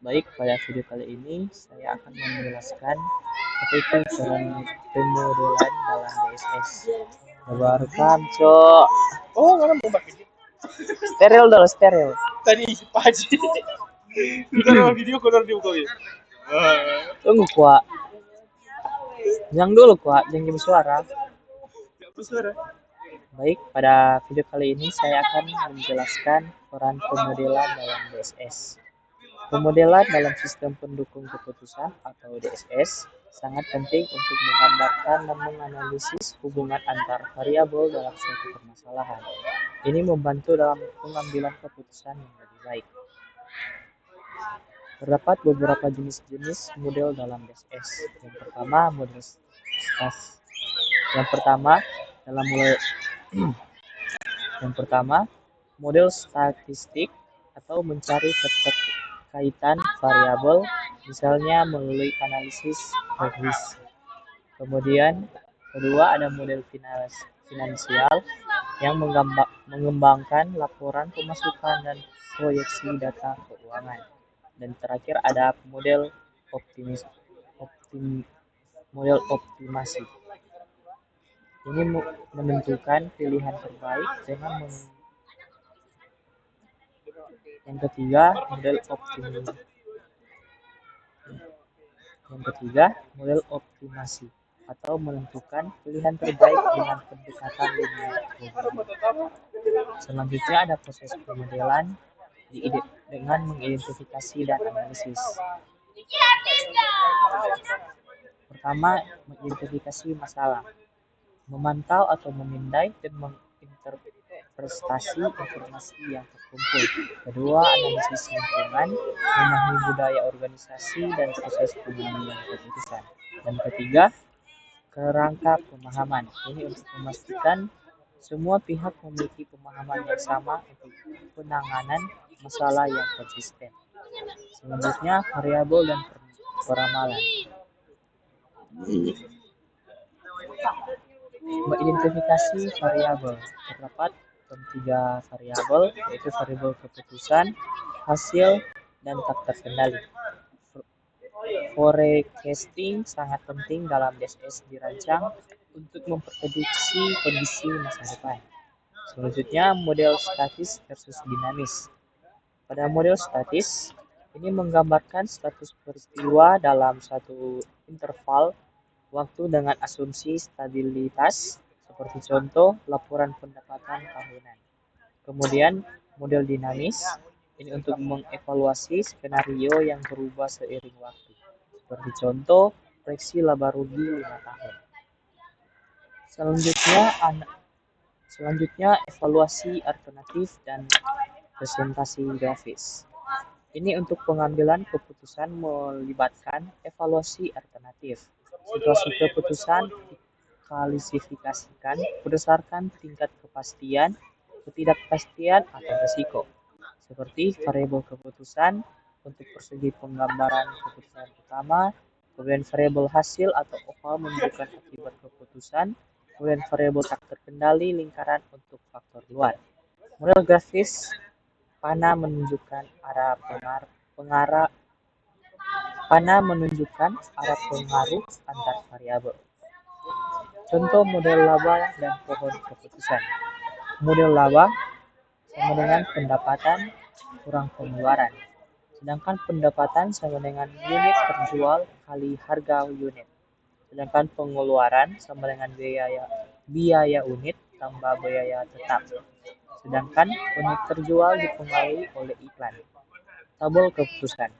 Baik, pada video kali ini saya akan menjelaskan apa itu pemodelan dalam DSS. Sabarkan, Cok. Oh, nggak mau pakai Steril dulu, steril. tadi Paji. Sudah video keluar di buku ya. Tunggu, Kuak. Yang dulu, Kuak. Jangan suara. Apa suara? Baik, pada video kali ini saya akan menjelaskan peran pemodelan dalam DSS. Pemodelan dalam sistem pendukung keputusan atau DSS sangat penting untuk menggambarkan dan menganalisis hubungan antar variabel dalam suatu permasalahan. Ini membantu dalam pengambilan keputusan yang lebih baik. Terdapat beberapa jenis-jenis model dalam DSS. Yang pertama, model stas. Yang pertama, model statistik atau mencari keterkaitan variabel, misalnya melalui analisis regresi. Kemudian, kedua ada model finansial yang mengembangkan laporan pemasukan dan proyeksi data keuangan. Dan terakhir ada model optimasi. Ini menentukan pilihan terbaik dengan yang ketiga, model optimasi atau menentukan pilihan terbaik dengan pendekatan linear programming. Selanjutnya ada proses pemodelan dengan mengidentifikasi dan analisis. Pertama, mengidentifikasi masalah. Memantau atau memindai dan menginterpretasi informasi yang terkumpul. Kedua, analisis lingkungan, memahami budaya organisasi dan proses pengambilan keputusan. Dan ketiga, kerangka pemahaman. Ini untuk memastikan semua pihak memiliki pemahaman yang sama untuk penanganan masalah yang konsisten. Selanjutnya, variabel dan peramalan. Mengidentifikasi variabel. Terdapat tiga variabel, yaitu variabel keputusan, hasil, dan tak terkendali. Forecasting sangat penting dalam DSS dirancang untuk memprediksi kondisi masa depan. Selanjutnya, model statis versus dinamis. Pada model statis, ini menggambarkan status peristiwa dalam satu interval waktu dengan asumsi stabilitas, seperti contoh laporan pendapatan tahunan. Kemudian, model dinamis, ini untuk mengevaluasi skenario yang berubah seiring waktu, seperti contoh proyeksi laba rugi 5 tahun. Selanjutnya, evaluasi alternatif dan presentasi grafis. Ini untuk pengambilan keputusan melibatkan evaluasi alternatif. Situasi keputusan diklasifikasikan berdasarkan tingkat kepastian, ketidakpastian, atau risiko. Seperti variabel keputusan untuk persegi penggambaran keputusan utama, kemudian variabel hasil atau oval menunjukkan akibat keputusan, kemudian variabel tak terkendali lingkaran untuk faktor luar. Model grafis panah menunjukkan arah pengaruh antar variabel. Contoh model laba dan pohon keputusan. Model laba sama dengan pendapatan kurang pengeluaran, sedangkan pendapatan sama dengan unit terjual kali harga unit, sedangkan pengeluaran sama dengan biaya unit tambah biaya tetap, sedangkan unit terjual dipengaruhi oleh iklan. Tabel keputusan.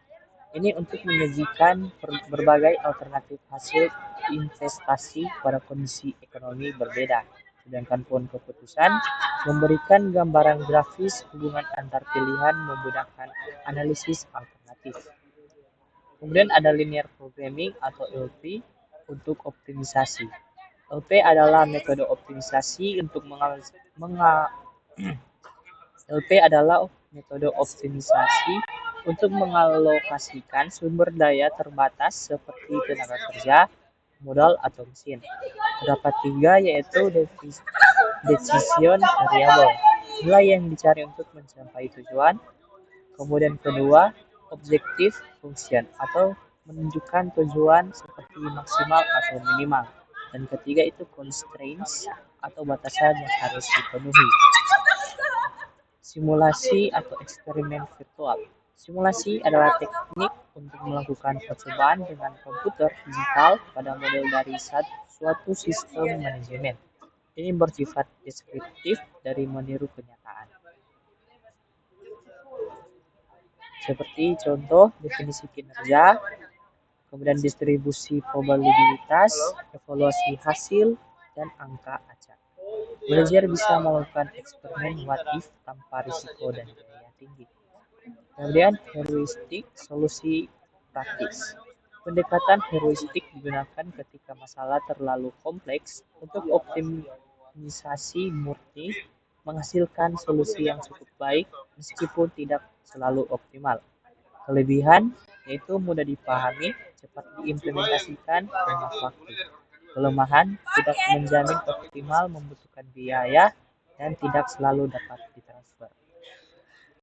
Ini untuk menyajikan berbagai alternatif hasil investasi pada kondisi ekonomi berbeda. Sedangkan pohon keputusan memberikan gambaran grafis hubungan antar pilihan memudahkan analisis alternatif. Kemudian ada linear programming atau LP untuk optimisasi. LP adalah metode optimisasi untuk mengalokasikan sumber daya terbatas seperti tenaga kerja, modal, atau mesin. Terdapat tiga, yaitu decision variable, nilai yang dicari untuk mencapai tujuan. Kemudian kedua, objective function atau menunjukkan tujuan seperti maksimal atau minimal. Dan ketiga itu constraints atau batasan yang harus dipenuhi. Simulasi atau eksperimen virtual. Simulasi adalah teknik untuk melakukan percobaan dengan komputer digital pada model dari suatu sistem manajemen. Ini bersifat deskriptif dari meniru kenyataan. Seperti contoh definisi kinerja, kemudian distribusi probabilitas, evaluasi hasil, dan angka acak. Belajar bisa melakukan eksperimen what if tanpa risiko dan biaya tinggi. Kemudian heuristik, solusi praktis. Pendekatan heuristik digunakan ketika masalah terlalu kompleks untuk optimisasi murni menghasilkan solusi yang cukup baik meskipun tidak selalu optimal. Kelebihan yaitu mudah dipahami, cepat diimplementasikan, hemat waktu. Kelemahan tidak menjamin optimal, membutuhkan biaya, dan tidak selalu dapat diterapkan.